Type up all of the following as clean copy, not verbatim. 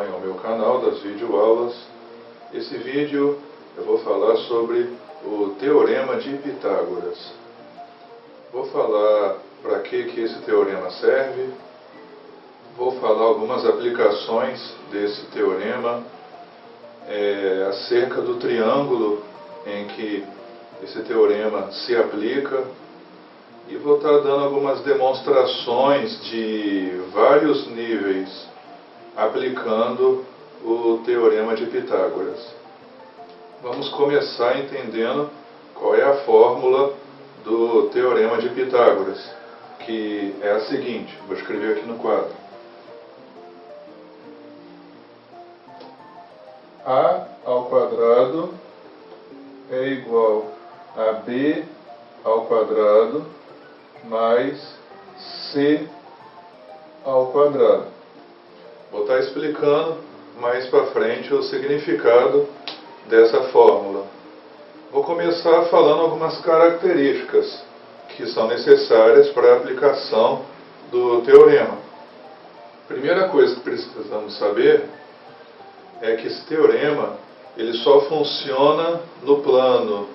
acompanham o meu canal das videoaulas. Esse vídeo eu vou falar sobre o Teorema de Pitágoras. Vou falar para que esse teorema serve, vou falar algumas aplicações desse teorema, acerca do triângulo em que esse teorema se aplica, e vou estar dando algumas demonstrações de vários níveis aplicando o Teorema de Pitágoras. Vamos começar entendendo qual é a fórmula do Teorema de Pitágoras, que é a seguinte, vou escrever aqui no quadro. A ao quadrado é igual a B ao quadrado mais C ao quadrado. Vou estar explicando mais para frente o significado dessa fórmula. Vou começar falando algumas características que são necessárias para a aplicação do teorema. Primeira coisa que precisamos saber é que esse teorema ele só funciona no plano,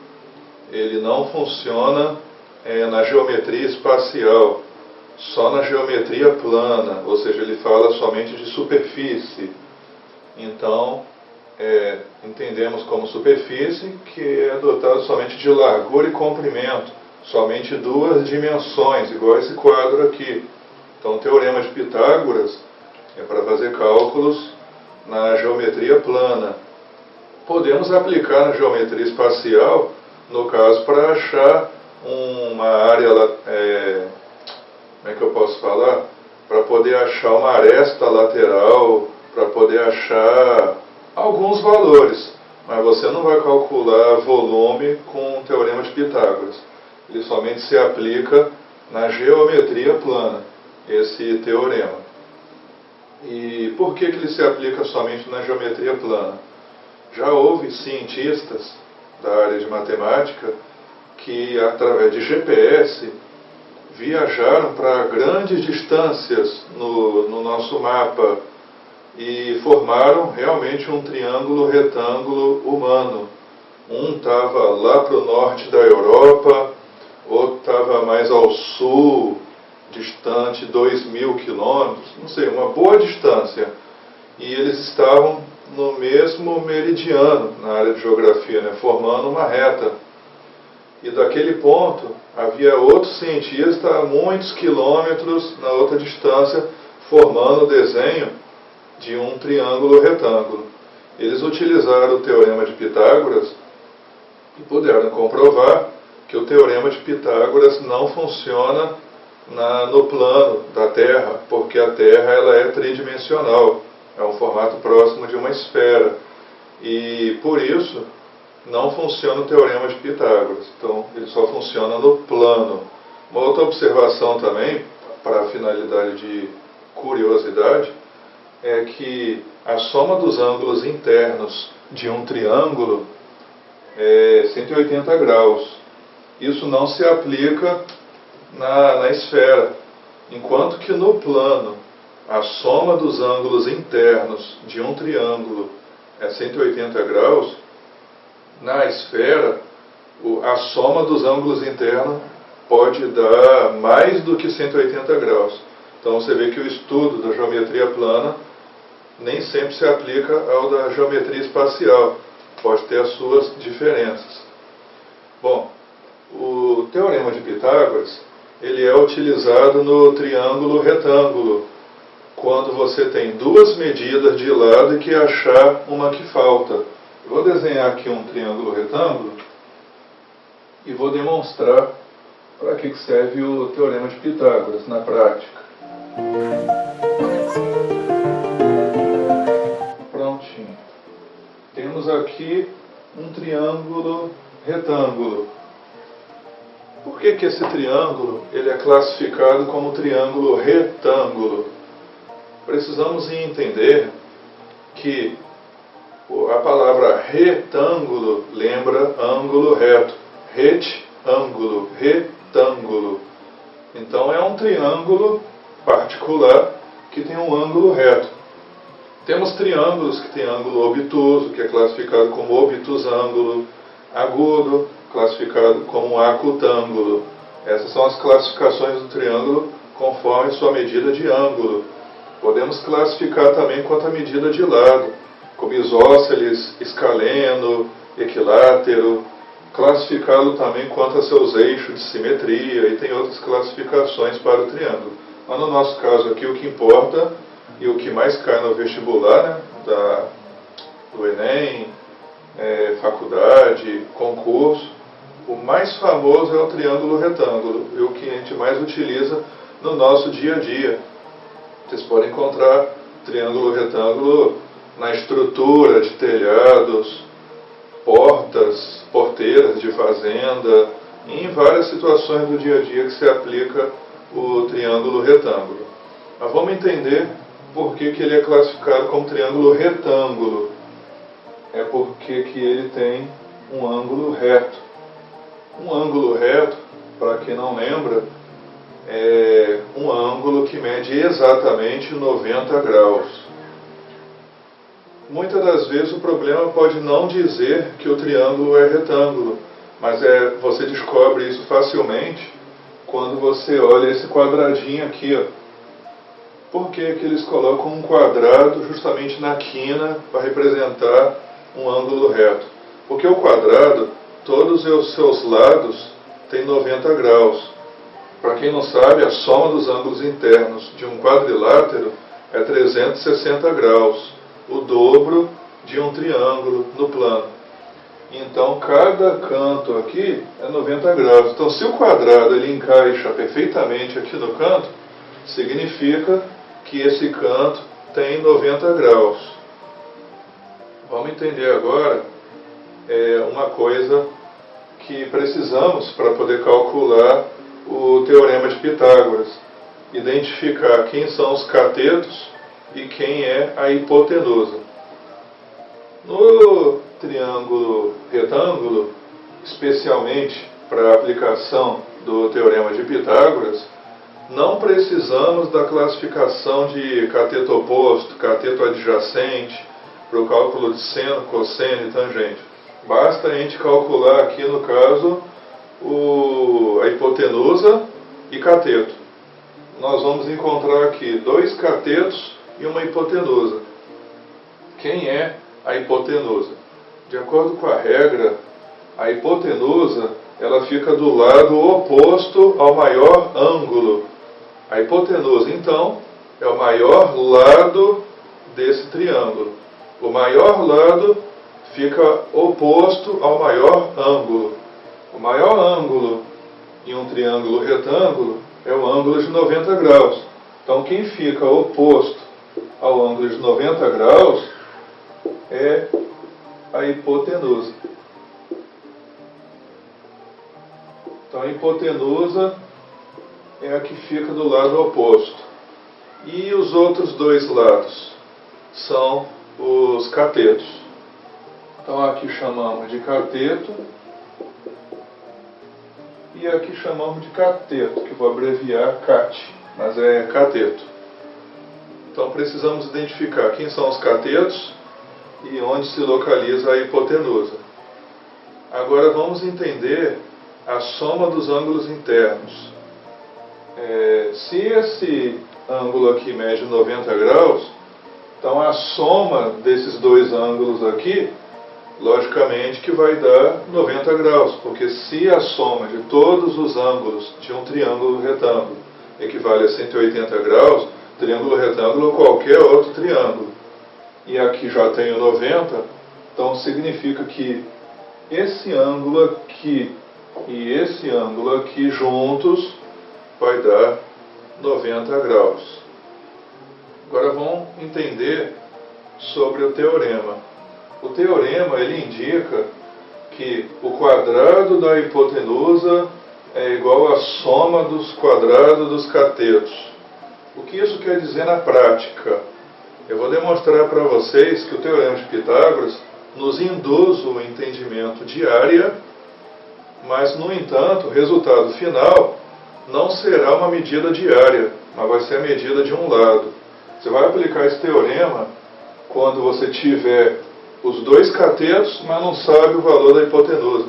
ele não funciona na geometria espacial, só na geometria plana, ou seja, ele fala somente de superfície. Então, entendemos como superfície que é dotado somente de largura e comprimento, somente duas dimensões, igual esse quadro aqui. Então, o Teorema de Pitágoras é para fazer cálculos na geometria plana. Podemos aplicar na geometria espacial, no caso, para achar uma área, como é que eu posso falar? Para poder achar uma aresta lateral, para poder achar alguns valores. Mas você não vai calcular volume com o Teorema de Pitágoras. Ele somente se aplica na geometria plana, esse teorema. E por que ele se aplica somente na geometria plana? Já houve cientistas da área de matemática que, através de GPS, viajaram para grandes distâncias no nosso mapa e formaram realmente um triângulo retângulo humano. Um estava lá para o norte da Europa, outro estava mais ao sul, distante 2.000 quilômetros, não sei, uma boa distância. E eles estavam no mesmo meridiano, na área de geografia, formando uma reta. E daquele ponto, havia outro cientista a muitos quilômetros na outra distância, formando o desenho de um triângulo retângulo. Eles utilizaram o Teorema de Pitágoras e puderam comprovar que o Teorema de Pitágoras não funciona no plano da Terra, porque a Terra ela é tridimensional, é um formato próximo de uma esfera, e por isso não funciona o Teorema de Pitágoras. Então ele só funciona no plano. Uma outra observação também, para a finalidade de curiosidade, é que a soma dos ângulos internos de um triângulo é 180 graus. Isso não se aplica na esfera, enquanto que no plano a soma dos ângulos internos de um triângulo é 180 graus, na esfera a soma dos ângulos internos pode dar mais do que 180 graus. Então você vê que o estudo da geometria plana nem sempre se aplica ao da geometria espacial, pode ter as suas diferenças. Bom, o Teorema de Pitágoras ele é utilizado no triângulo retângulo, quando você tem duas medidas de lado e quer achar uma que falta. Eu vou desenhar aqui um triângulo retângulo e vou demonstrar para que serve o Teorema de Pitágoras na prática. Prontinho. Temos aqui um triângulo retângulo. Por que esse triângulo ele é classificado como triângulo retângulo? Precisamos entender que a palavra retângulo lembra ângulo reto. Retângulo, retângulo. Então é um triângulo particular que tem um ângulo reto. Temos triângulos que têm ângulo obtuso, que é classificado como obtusângulo, agudo, classificado como acutângulo. Essas são as classificações do triângulo conforme sua medida de ângulo. Podemos classificar também quanto à medida de lado, como isósceles, escaleno, equilátero, classificá-lo também quanto a seus eixos de simetria, e tem outras classificações para o triângulo. Mas no nosso caso aqui, o que importa e o que mais cai no vestibular, né, do Enem, faculdade, concurso, o mais famoso é o triângulo retângulo, e o que a gente mais utiliza no nosso dia a dia. Vocês podem encontrar triângulo retângulo na estrutura de telhados, portas, porteiras de fazenda, e em várias situações do dia a dia que se aplica o triângulo retângulo. Mas vamos entender por que ele é classificado como triângulo retângulo. É porque que ele tem um ângulo reto. Um ângulo reto, para quem não lembra, é um ângulo que mede exatamente 90 graus. Muitas das vezes o problema pode não dizer que o triângulo é retângulo, mas você descobre isso facilmente quando você olha esse quadradinho aqui. Ó. Por que eles colocam um quadrado justamente na quina para representar um ângulo reto? Porque o quadrado, todos os seus lados têm 90 graus. Para quem não sabe, a soma dos ângulos internos de um quadrilátero é 360 graus, o dobro de um triângulo no plano. Então, cada canto aqui é 90 graus. Então, se o quadrado ele encaixa perfeitamente aqui no canto, significa que esse canto tem 90 graus. Vamos entender agora uma coisa que precisamos para poder calcular o Teorema de Pitágoras. Identificar quem são os catetos e quem é a hipotenusa. No triângulo retângulo, especialmente para a aplicação do Teorema de Pitágoras, não precisamos da classificação de cateto oposto, cateto adjacente, para o cálculo de seno, cosseno e tangente. Basta a gente calcular aqui, no caso, a hipotenusa e cateto. Nós vamos encontrar aqui 2 catetos e uma hipotenusa. Quem é a hipotenusa? De acordo com a regra, a hipotenusa ela fica do lado oposto ao maior ângulo. A hipotenusa, então, é o maior lado desse triângulo. O maior lado fica oposto ao maior ângulo. O maior ângulo em um triângulo retângulo é o ângulo de 90 graus. Então, quem fica oposto ao ângulo de 90 graus é a hipotenusa. Então, a hipotenusa é a que fica do lado oposto. E os outros 2 lados são os catetos. Então, aqui chamamos de cateto e aqui chamamos de cateto, que vou abreviar CAT, mas é cateto. Então, precisamos identificar quem são os catetos e onde se localiza a hipotenusa. Agora vamos entender a soma dos ângulos internos. Se esse ângulo aqui mede 90 graus, então a soma desses 2 ângulos aqui, logicamente que vai dar 90 graus, porque se a soma de todos os ângulos de um triângulo retângulo equivale a 180 graus, triângulo retângulo ou qualquer outro triângulo, e aqui já tenho 90, então significa que esse ângulo aqui e esse ângulo aqui juntos vai dar 90 graus. Agora vamos entender sobre o teorema. O teorema ele indica que o quadrado da hipotenusa é igual à soma dos quadrados dos catetos. O que isso quer dizer na prática? Eu vou demonstrar para vocês que o Teorema de Pitágoras nos induz o entendimento de área, mas, no entanto, o resultado final não será uma medida de área, mas vai ser a medida de um lado. Você vai aplicar esse teorema quando você tiver os dois catetos, mas não sabe o valor da hipotenusa.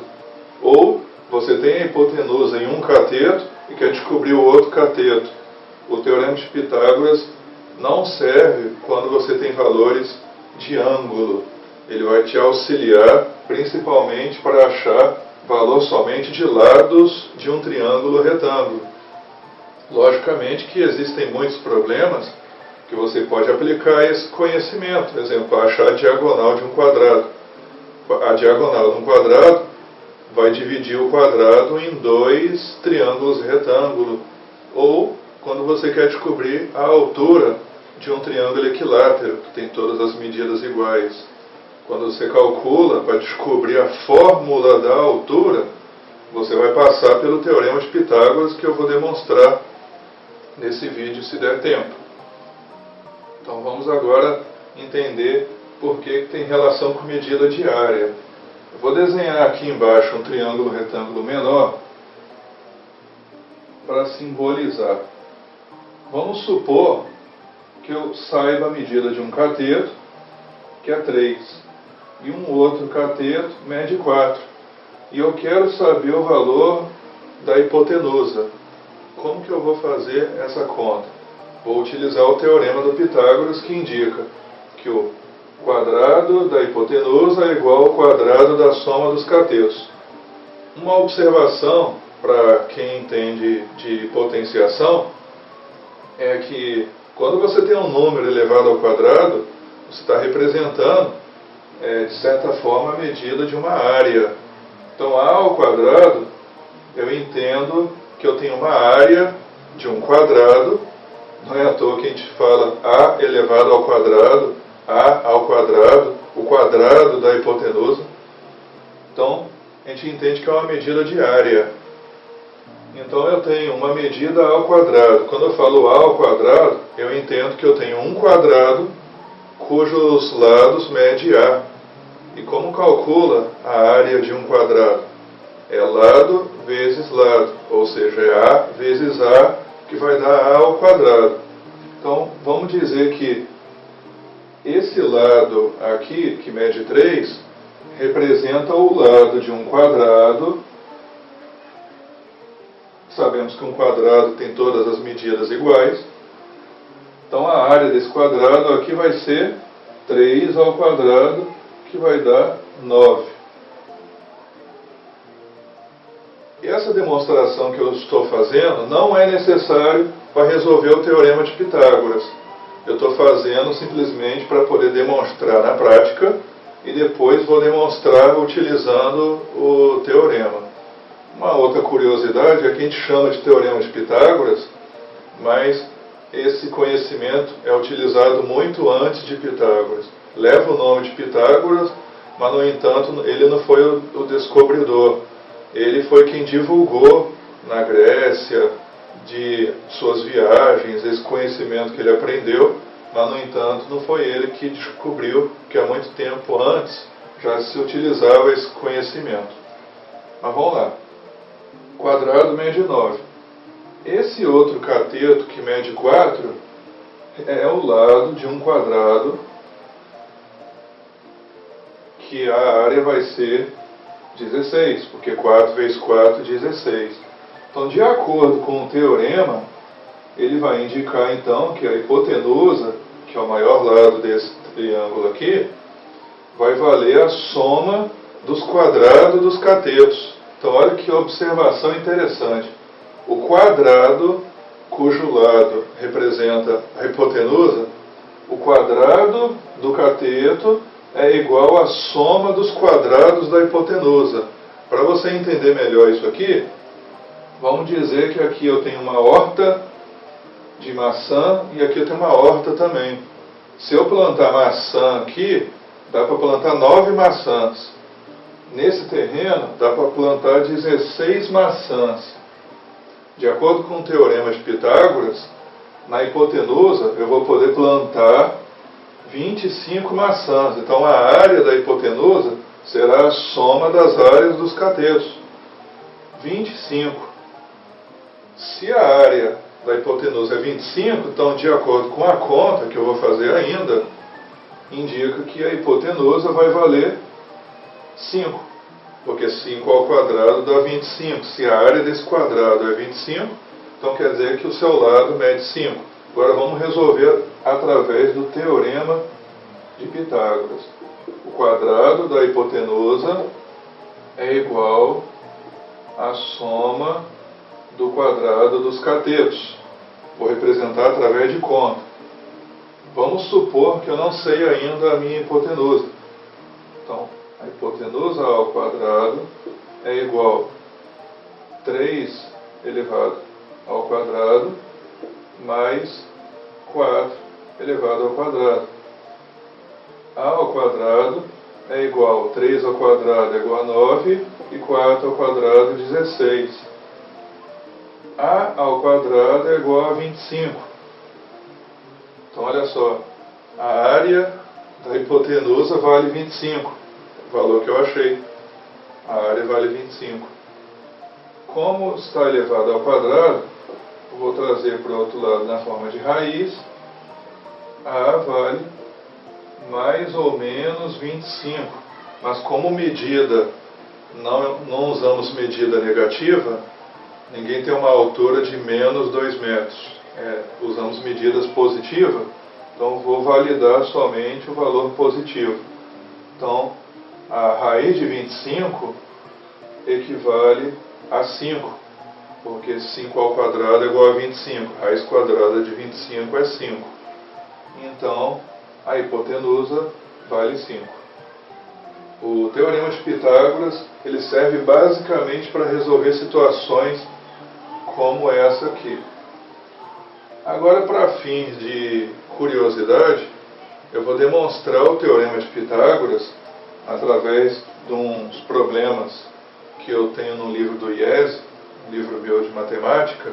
Ou você tem a hipotenusa em um cateto e quer descobrir o outro cateto. O teorema de Pitágoras não serve quando você tem valores de ângulo. Ele vai te auxiliar principalmente para achar valor somente de lados de um triângulo retângulo. Logicamente que existem muitos problemas que você pode aplicar esse conhecimento. Por exemplo, achar a diagonal de um quadrado. A diagonal de um quadrado vai dividir o quadrado em dois triângulos retângulos. Ou quando você quer descobrir a altura de um triângulo equilátero, que tem todas as medidas iguais. Quando você calcula para descobrir a fórmula da altura, você vai passar pelo teorema de Pitágoras, que eu vou demonstrar nesse vídeo, se der tempo. Então vamos agora entender por que tem relação com medida de área. Eu vou desenhar aqui embaixo um triângulo retângulo menor para simbolizar. Vamos supor que eu saiba a medida de um cateto, que é 3, e um outro cateto mede 4. E eu quero saber o valor da hipotenusa. Como que eu vou fazer essa conta? Vou utilizar o teorema do Pitágoras, que indica que o quadrado da hipotenusa é igual ao quadrado da soma dos catetos. Uma observação para quem entende de potenciação é que quando você tem um número elevado ao quadrado, você está representando, de certa forma, a medida de uma área. Então, A ao quadrado, eu entendo que eu tenho uma área de um quadrado. Não é à toa que a gente fala A elevado ao quadrado, A ao quadrado, o quadrado da hipotenusa. Então, a gente entende que é uma medida de área. Então, eu tenho uma medida ao quadrado. Quando eu falo A ao quadrado, eu entendo que eu tenho um quadrado cujos lados mede A. E como calcula a área de um quadrado? É lado vezes lado, ou seja, é A vezes A, que vai dar A ao quadrado. Então, vamos dizer que esse lado aqui, que mede 3, representa o lado de um quadrado. Sabemos que um quadrado tem todas as medidas iguais. Então, a área desse quadrado aqui vai ser 3 ao quadrado, que vai dar 9. E essa demonstração que eu estou fazendo não é necessário para resolver o teorema de Pitágoras. Eu estou fazendo simplesmente para poder demonstrar na prática e depois vou demonstrar utilizando o teorema. Uma outra curiosidade é que a gente chama de teorema de Pitágoras, mas esse conhecimento é utilizado muito antes de Pitágoras. Leva o nome de Pitágoras, mas, no entanto, ele não foi o descobridor. Ele foi quem divulgou na Grécia, de suas viagens, esse conhecimento que ele aprendeu, mas, no entanto, não foi ele que descobriu que há muito tempo antes já se utilizava esse conhecimento. Mas vamos lá. Quadrado mede 9. Esse outro cateto que mede 4 é o lado de um quadrado que a área vai ser 16, porque 4 vezes 4 é 16. Então, de acordo com o teorema, ele vai indicar então que a hipotenusa, que é o maior lado desse triângulo aqui, vai valer a soma dos quadrados dos catetos. Então, olha que observação interessante. O quadrado, cujo lado representa a hipotenusa, o quadrado do cateto é igual à soma dos quadrados da hipotenusa. Para você entender melhor isso aqui, vamos dizer que aqui eu tenho uma horta de maçã e aqui eu tenho uma horta também. Se eu plantar maçã aqui, dá para plantar 9 maçãs. Nesse terreno, dá para plantar 16 maçãs. De acordo com o teorema de Pitágoras, na hipotenusa eu vou poder plantar 25 maçãs. Então, a área da hipotenusa será a soma das áreas dos catetos. 25. Se a área da hipotenusa é 25, então, de acordo com a conta que eu vou fazer ainda, indica que a hipotenusa vai valer 5, porque 5 ao quadrado dá 25. Se a área desse quadrado é 25, então quer dizer que o seu lado mede 5. Agora vamos resolver através do teorema de Pitágoras. O quadrado da hipotenusa é igual à soma do quadrado dos catetos. Vou representar através de conta. Vamos supor que eu não sei ainda a minha hipotenusa. Então, a hipotenusa ao quadrado é igual a 3 elevado ao quadrado mais 4 elevado ao quadrado. A ao quadrado é igual a 3 ao quadrado é igual a 9 e 4 ao quadrado 16. A ao quadrado é igual a 25. Então olha só, a área da hipotenusa vale 25, o valor que eu achei. A área vale 25. Como está elevado ao quadrado, eu vou trazer para o outro lado na forma de raiz. A vale mais ou menos 25. Mas como medida, não usamos medida negativa, ninguém tem uma altura de menos 2 metros. Usamos medidas positivas, então vou validar somente o valor positivo. Então, a raiz de 25 equivale a 5, porque 5 ao quadrado é igual a 25. Raiz quadrada de 25 é 5. Então, a hipotenusa vale 5. O teorema de Pitágoras ele serve basicamente para resolver situações como essa aqui. Agora, para fins de curiosidade, eu vou demonstrar o teorema de Pitágoras através de uns problemas que eu tenho no livro do IES, um livro meu de matemática.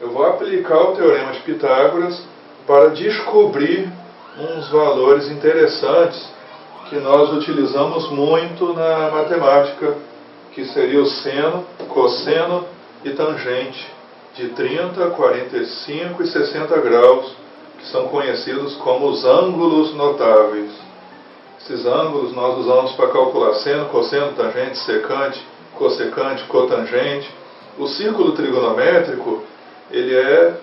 Eu vou aplicar o teorema de Pitágoras para descobrir uns valores interessantes que nós utilizamos muito na matemática, que seria o seno, cosseno e tangente de 30, 45 e 60 graus, que são conhecidos como os ângulos notáveis. Esses ângulos nós usamos para calcular seno, cosseno, tangente, secante, cossecante, cotangente. O círculo trigonométrico ele é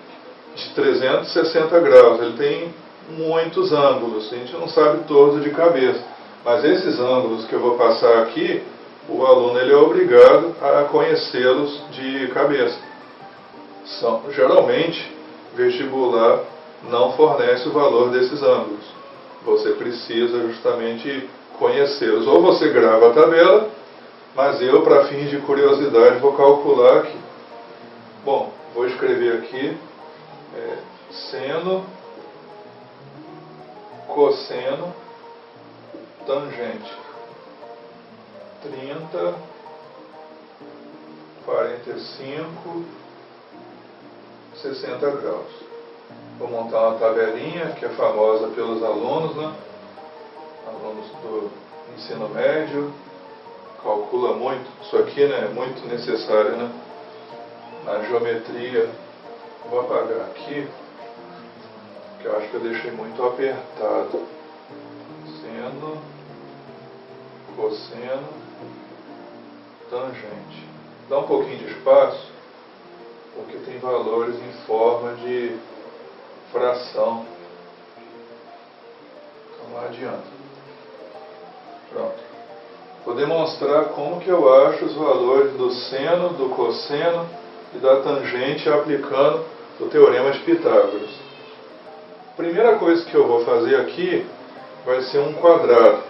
de 360 graus, ele tem muitos ângulos, a gente não sabe todos de cabeça, mas esses ângulos que eu vou passar aqui, o aluno ele é obrigado a conhecê-los de cabeça. Geralmente, vestibular não fornece o valor desses ângulos. Você precisa justamente conhecê-los. Ou você grava a tabela, mas eu, para fins de curiosidade, vou calcular aqui. Bom, vou escrever aqui seno, cosseno, tangente. 30, 45, 60 graus. Vou montar uma tabelinha que é famosa pelos alunos, né? Alunos do ensino médio, calcula muito. Isso aqui, né, é muito necessário, né? Na geometria. Vou apagar aqui, porque eu acho que eu deixei muito apertado. Seno, cosseno, tangente. Dá um pouquinho de espaço, porque tem valores em forma de fração. Então não adianta. Pronto. Vou demonstrar como que eu acho os valores do seno, do cosseno e da tangente aplicando o teorema de Pitágoras. A primeira coisa que eu vou fazer aqui vai ser um quadrado.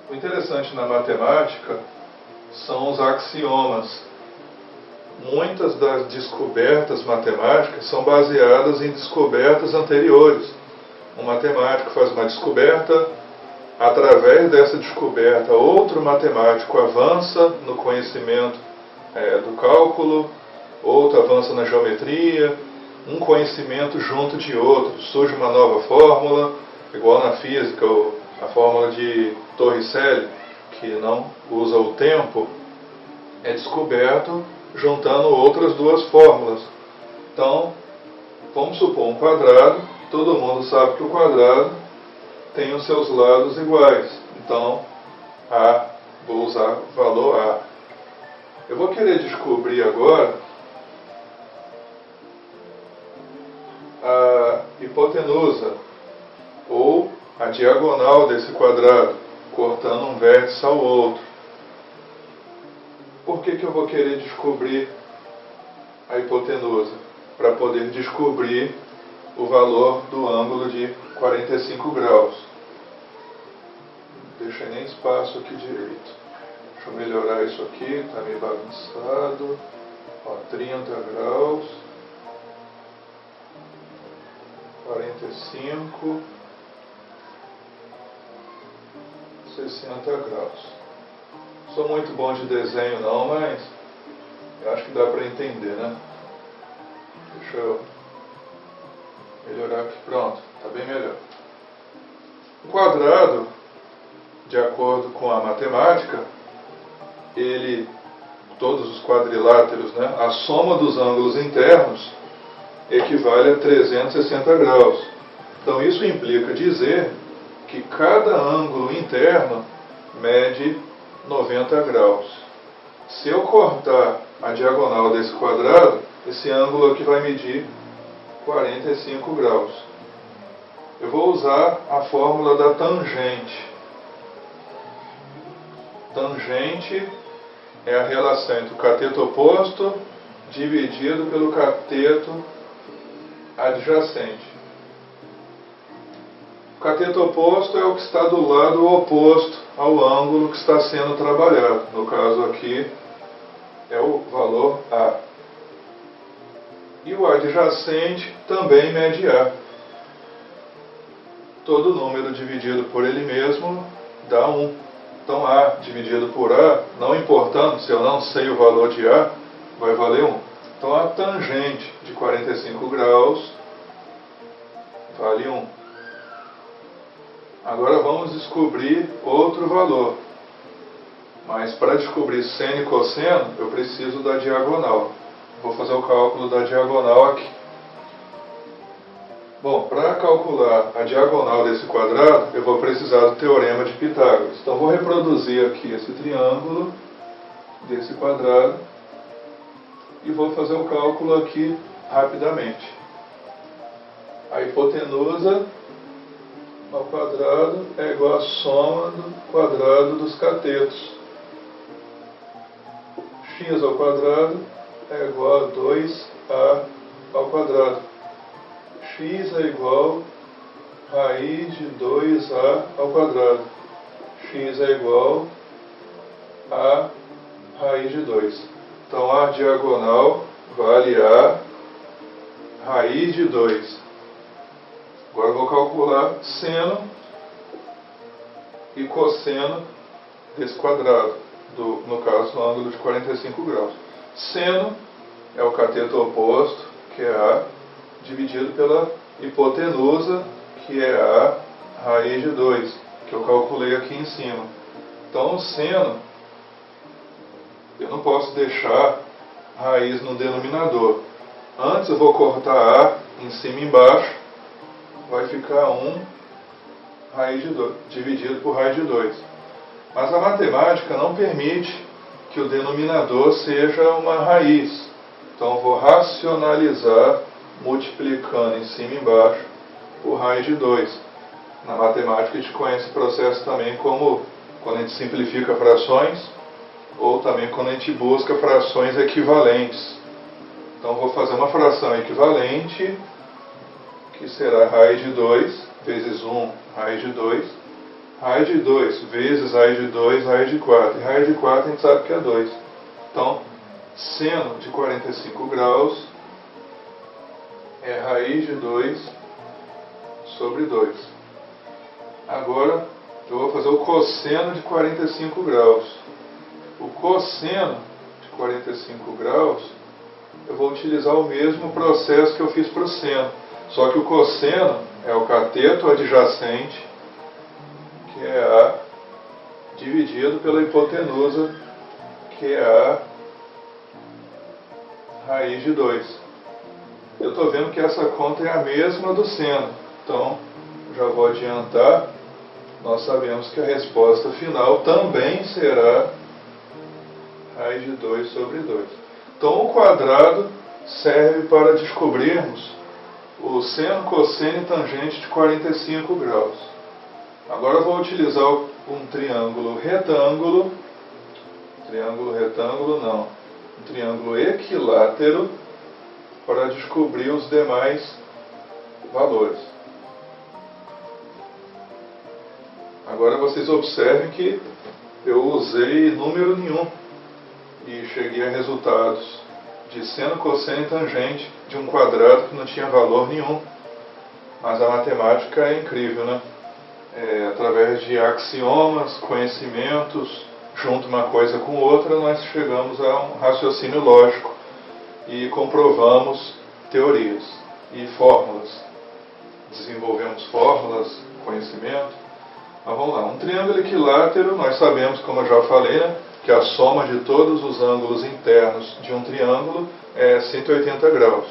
O interessante na matemática são os axiomas. Muitas das descobertas matemáticas são baseadas em descobertas anteriores. Um matemático faz uma descoberta, através dessa descoberta, outro matemático avança no conhecimento do cálculo, outro avança na geometria, um conhecimento junto de outro, surge uma nova fórmula, igual na física, a fórmula de Torricelli, que não usa o tempo, é descoberto juntando outras duas fórmulas. Então, vamos supor um quadrado. Todo mundo sabe que o quadrado tem os seus lados iguais. Então, vou usar o valor A. Eu vou querer descobrir agora a hipotenusa, ou a diagonal desse quadrado, cortando um vértice ao outro. Por que eu vou querer descobrir a hipotenusa? Para poder descobrir o valor do ângulo de 45 graus. Não deixei nem espaço aqui direito. Deixa eu melhorar isso aqui, está meio bagunçado. 30 graus, 45, 60 graus. Sou muito bom de desenho não, mas eu acho que dá para entender, né? Deixa eu melhorar aqui. Pronto, está bem melhor. O quadrado, de acordo com a matemática, todos os quadriláteros, né, a soma dos ângulos internos equivale a 360 graus. Então isso implica dizer que cada ângulo interno mede 90 graus. Se eu cortar a diagonal desse quadrado, esse ângulo aqui vai medir 45 graus. Eu vou usar a fórmula da tangente. Tangente é a relação entre o cateto oposto dividido pelo cateto adjacente. O cateto oposto é o que está do lado oposto ao ângulo que está sendo trabalhado. No caso aqui é o valor A. E o adjacente também mede A. Todo número dividido por ele mesmo dá 1. Então A dividido por A, não importando se eu não sei o valor de A, vai valer 1. Então a tangente de 45 graus vale 1. Agora vamos descobrir outro valor. Mas para descobrir seno e cosseno, eu preciso da diagonal. Vou fazer o cálculo da diagonal aqui. Bom, para calcular a diagonal desse quadrado, eu vou precisar do teorema de Pitágoras. Então vou reproduzir aqui esse triângulo desse quadrado e vou fazer o cálculo aqui rapidamente. A hipotenusa ao quadrado é igual à soma do quadrado dos catetos. X ao quadrado é igual a 2A ao quadrado. X é igual a raiz de 2A ao quadrado. X é igual a raiz de 2. Então a diagonal vale a raiz de 2. Agora eu vou calcular seno e cosseno desse quadrado, no caso do ângulo de 45 graus. Seno é o cateto oposto, que é A, dividido pela hipotenusa, que é A raiz de 2, que eu calculei aqui em cima. Então o seno, eu não posso deixar raiz no denominador. Antes eu vou cortar A em cima e embaixo, vai ficar 1 raiz de 2, dividido por raiz de 2. Mas a matemática não permite que o denominador seja uma raiz. Então eu vou racionalizar multiplicando em cima e embaixo por raiz de 2. Na matemática a gente conhece esse processo também como quando a gente simplifica frações, ou também quando a gente busca frações equivalentes. Então eu vou fazer uma fração equivalente, que será raiz de 2 vezes 1, raiz de 2. Raiz de 2 vezes raiz de 2, raiz de 4. E raiz de 4 a gente sabe que é 2. Então, seno de 45 graus é raiz de 2 sobre 2. Agora, eu vou fazer o cosseno de 45 graus. O cosseno de 45 graus, eu vou utilizar o mesmo processo que eu fiz para o seno. Só que o cosseno é o cateto adjacente, que é A, dividido pela hipotenusa, que é A raiz de 2. eu estou vendo que essa conta é a mesma do seno. Então, já vou adiantar, nós sabemos que a resposta final também será raiz de 2 sobre 2. Então, o quadrado serve para descobrirmos o seno, cosseno e tangente de 45 graus. Agora eu vou utilizar um triângulo retângulo não, um triângulo equilátero para descobrir os demais valores. Agora vocês observem que eu usei número nenhum e cheguei a resultados de seno, cosseno e tangente de um quadrado que não tinha valor nenhum. Mas a matemática é incrível, né? Através de axiomas, conhecimentos, junto uma coisa com outra, nós chegamos a um raciocínio lógico e comprovamos teorias e fórmulas. Desenvolvemos fórmulas, conhecimento. Mas vamos lá, um triângulo equilátero, nós sabemos, como eu já falei, né, que a soma de todos os ângulos internos de um triângulo é 180 graus.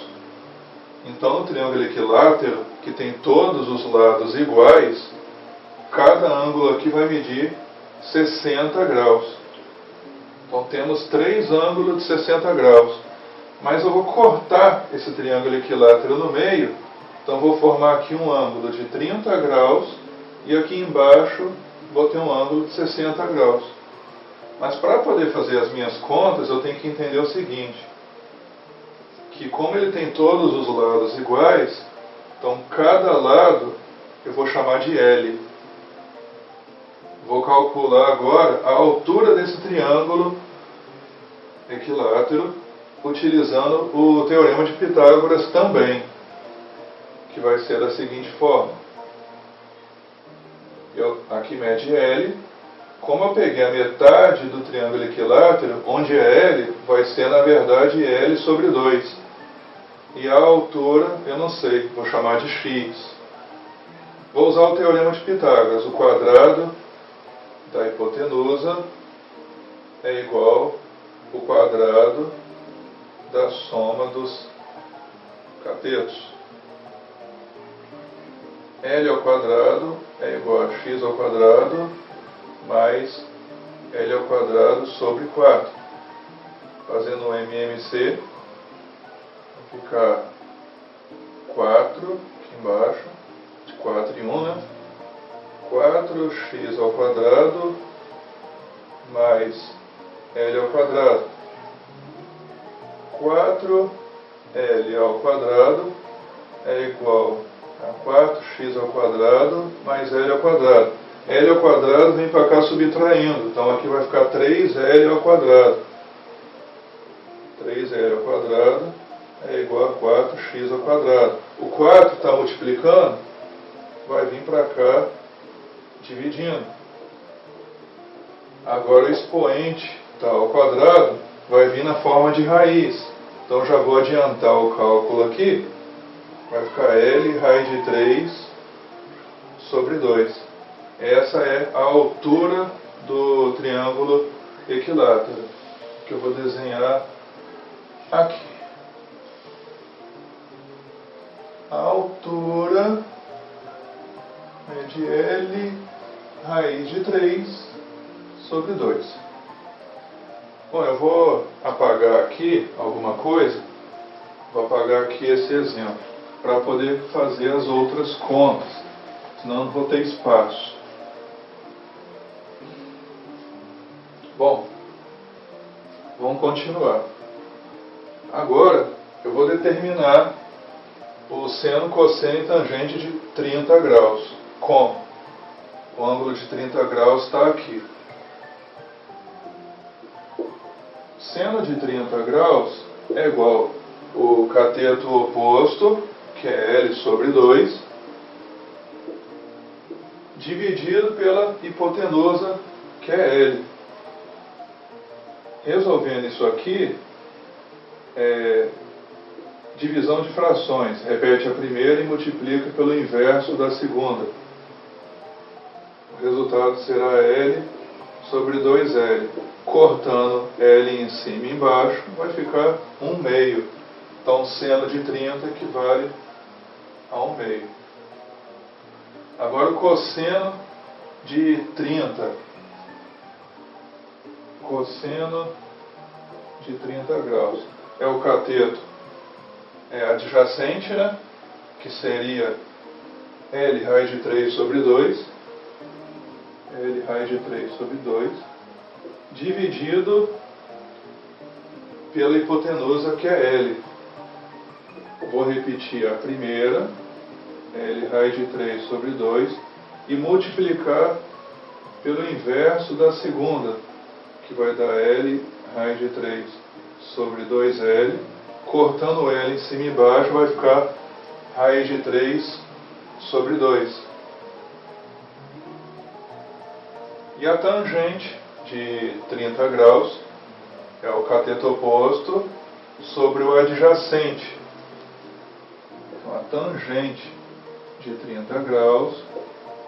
Então, no triângulo equilátero, que tem todos os lados iguais, cada ângulo aqui vai medir 60 graus. Então, temos 3 ângulos de 60 graus. Mas eu vou cortar esse triângulo equilátero no meio, então vou formar aqui um ângulo de 30 graus e aqui embaixo vou ter um ângulo de 60 graus. Mas para poder fazer as minhas contas, eu tenho que entender o seguinte, que como ele tem todos os lados iguais, então cada lado eu vou chamar de L. Vou calcular agora a altura desse triângulo equilátero, utilizando o teorema de Pitágoras também, que vai ser da seguinte forma. Aqui mede L. Como eu peguei a metade do triângulo equilátero, onde é L, vai ser na verdade L sobre 2. E a altura, eu não sei, vou chamar de x. Vou usar o teorema de Pitágoras. O quadrado da hipotenusa é igual ao quadrado da soma dos catetos. L ao quadrado é igual a x ao quadrado mais L ao quadrado sobre 4. Fazendo um MMC, vai ficar 4 aqui embaixo, de 4 em 1, né? 4x ao quadrado mais L ao quadrado. 4L ao quadrado é igual a 4x ao quadrado mais L ao quadrado. L ao quadrado vem para cá subtraindo, então aqui vai ficar 3L ao quadrado. 3L ao quadrado é igual a 4x ao quadrado. O 4 está multiplicando, vai vir para cá dividindo. Agora o expoente ao quadrado vai vir na forma de raiz. Então já vou adiantar o cálculo aqui. Vai ficar L raiz de 3 sobre 2. Essa é a altura do triângulo equilátero, que eu vou desenhar aqui. A altura é de L raiz de 3 sobre 2. Bom, eu vou apagar aqui alguma coisa. Vou apagar aqui esse exemplo, para poder fazer as outras contas, senão não vou ter espaço. Bom, vamos continuar. Agora eu vou determinar o seno, cosseno e tangente de 30 graus. Como? O ângulo de 30 graus está aqui. Seno de 30 graus é igual ao cateto oposto, que é L sobre 2, dividido pela hipotenusa, que é L. Resolvendo isso aqui, divisão de frações. Repete a primeira e multiplica pelo inverso da segunda. O resultado será L sobre 2L. Cortando L em cima e embaixo, vai ficar 1/2. Então, seno de 30 equivale a 1/2. Agora, o cosseno de 30. Cosseno de 30 graus. É o cateto adjacente, né? Que seria L raiz de 3 sobre 2. L raiz de 3 sobre 2. Dividido pela hipotenusa, que é L. Vou repetir a primeira, L raiz de 3 sobre 2, e multiplicar pelo inverso da segunda, que vai dar L raiz de 3 sobre 2L. Cortando L em cima e embaixo, vai ficar raiz de 3 sobre 2. E a tangente de 30 graus é o cateto oposto sobre o adjacente. Então, a tangente de 30 graus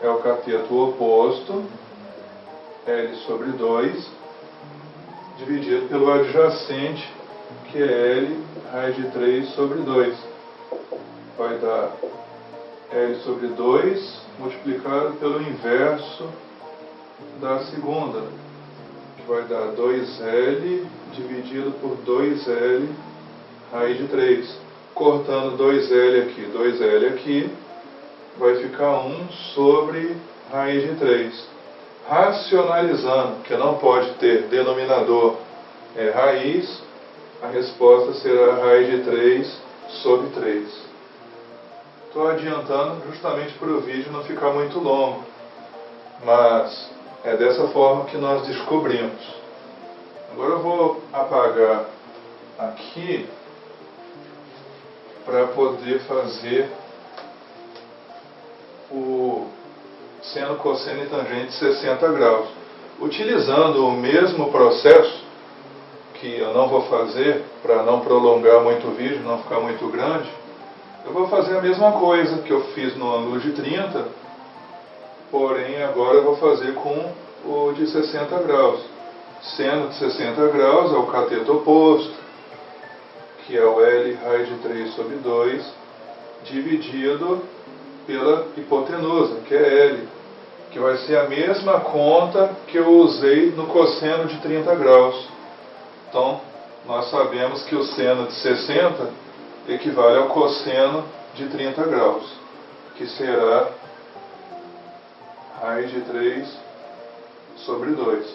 é o cateto oposto, L sobre 2, dividido pelo adjacente, que é L raiz de 3 sobre 2. Vai dar L sobre 2 multiplicado pelo inverso da segunda, que vai dar 2L dividido por 2L raiz de 3. Cortando 2L aqui, vai ficar 1 sobre raiz de 3. Racionalizando, que não pode ter denominador raiz, a resposta será raiz de 3 sobre 3. Estou adiantando justamente para o vídeo não ficar muito longo, mas é dessa forma que nós descobrimos. Agora eu vou apagar aqui para poder fazer o seno, cosseno e tangente de 60 graus. Utilizando o mesmo processo, que eu não vou fazer para não prolongar muito o vídeo, não ficar muito grande, eu vou fazer a mesma coisa que eu fiz no ângulo de 30, porém agora eu vou fazer com o de 60 graus. Seno de 60 graus é o cateto oposto, que é o L raiz de 3 sobre 2, dividido pela hipotenusa, que é L, que vai ser a mesma conta que eu usei no cosseno de 30 graus. Então, nós sabemos que o seno de 60 equivale ao cosseno de 30 graus, que será raiz de 3 sobre 2.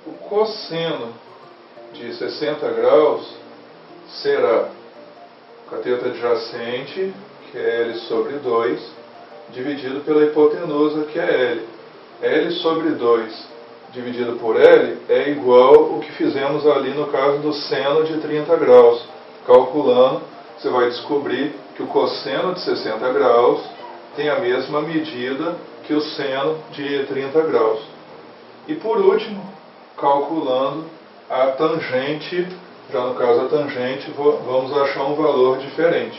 O cosseno de 60 graus será o cateto adjacente, que é L sobre 2, dividido pela hipotenusa, que é L. L sobre 2 dividido por L é igual ao que fizemos ali no caso do seno de 30 graus. Calculando, você vai descobrir que o cosseno de 60 graus tem a mesma medida que o seno de 30 graus. E por último, calculando a tangente, já no caso a tangente, vamos achar um valor diferente.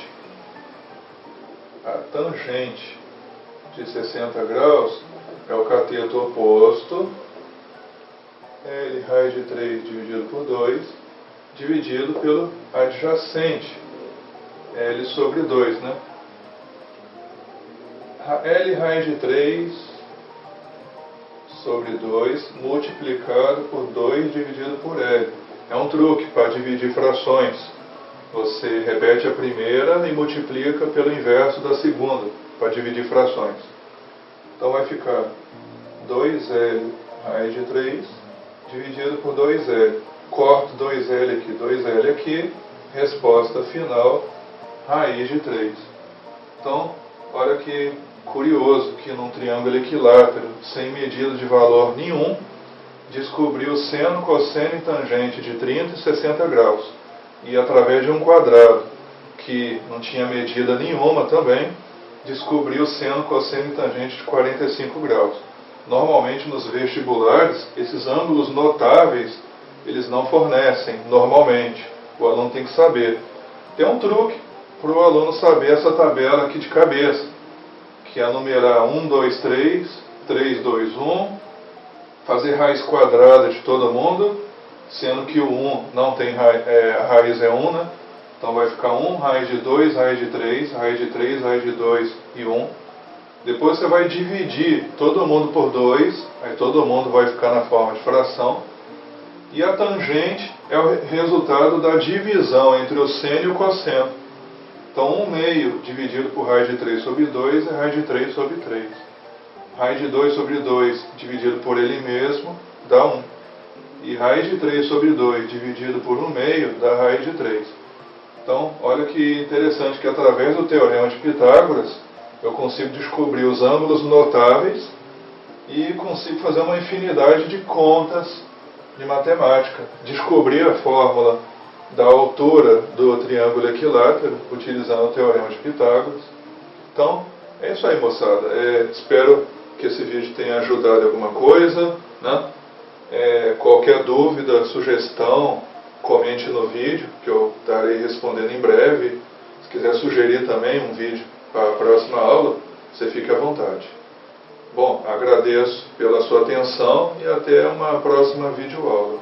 A tangente de 60 graus é o cateto oposto, L raiz de 3 dividido por 2, dividido pelo adjacente, L sobre 2, né? L raiz de 3 sobre 2 multiplicado por 2 dividido por L. É um truque para dividir frações. Você repete a primeira e multiplica pelo inverso da segunda, para dividir frações. Então vai ficar 2L raiz de 3 dividido por 2L. Corto 2L aqui, resposta final, raiz de 3. Então, olha que curioso que num triângulo equilátero, sem medida de valor nenhum, descobriu seno, cosseno e tangente de 30 e 60 graus. E através de um quadrado, que não tinha medida nenhuma também, descobriu seno, cosseno e tangente de 45 graus. Normalmente nos vestibulares, esses ângulos notáveis, eles não fornecem, normalmente. O aluno tem que saber. Tem um truque para o aluno saber essa tabela aqui de cabeça, que é numerar 1, 2, 3, 3, 2, 1, fazer raiz quadrada de todo mundo, sendo que o 1 não tem a raiz é 1, né? Então vai ficar 1, raiz de 2, raiz de 3, raiz de 3, raiz de 2 e 1. Depois você vai dividir todo mundo por 2, aí todo mundo vai ficar na forma de fração. E a tangente é o resultado da divisão entre o seno e o cosseno. Então 1 meio dividido por raiz de 3 sobre 2 é raiz de 3 sobre 3. Raiz de 2 sobre 2 dividido por ele mesmo dá 1. E raiz de 3 sobre 2 dividido por 1 meio dá raiz de 3. Então, olha que interessante que através do Teorema de Pitágoras eu consigo descobrir os ângulos notáveis e consigo fazer uma infinidade de contas de matemática. Descobrir a fórmula da altura do triângulo equilátero utilizando o Teorema de Pitágoras. Então, é isso aí, moçada. Espero que esse vídeo tenha ajudado em alguma coisa, né? Qualquer dúvida, sugestão, comente no vídeo, que eu estarei respondendo em breve. Se quiser sugerir também um vídeo para a próxima aula, você fique à vontade. Bom, agradeço pela sua atenção e até uma próxima videoaula.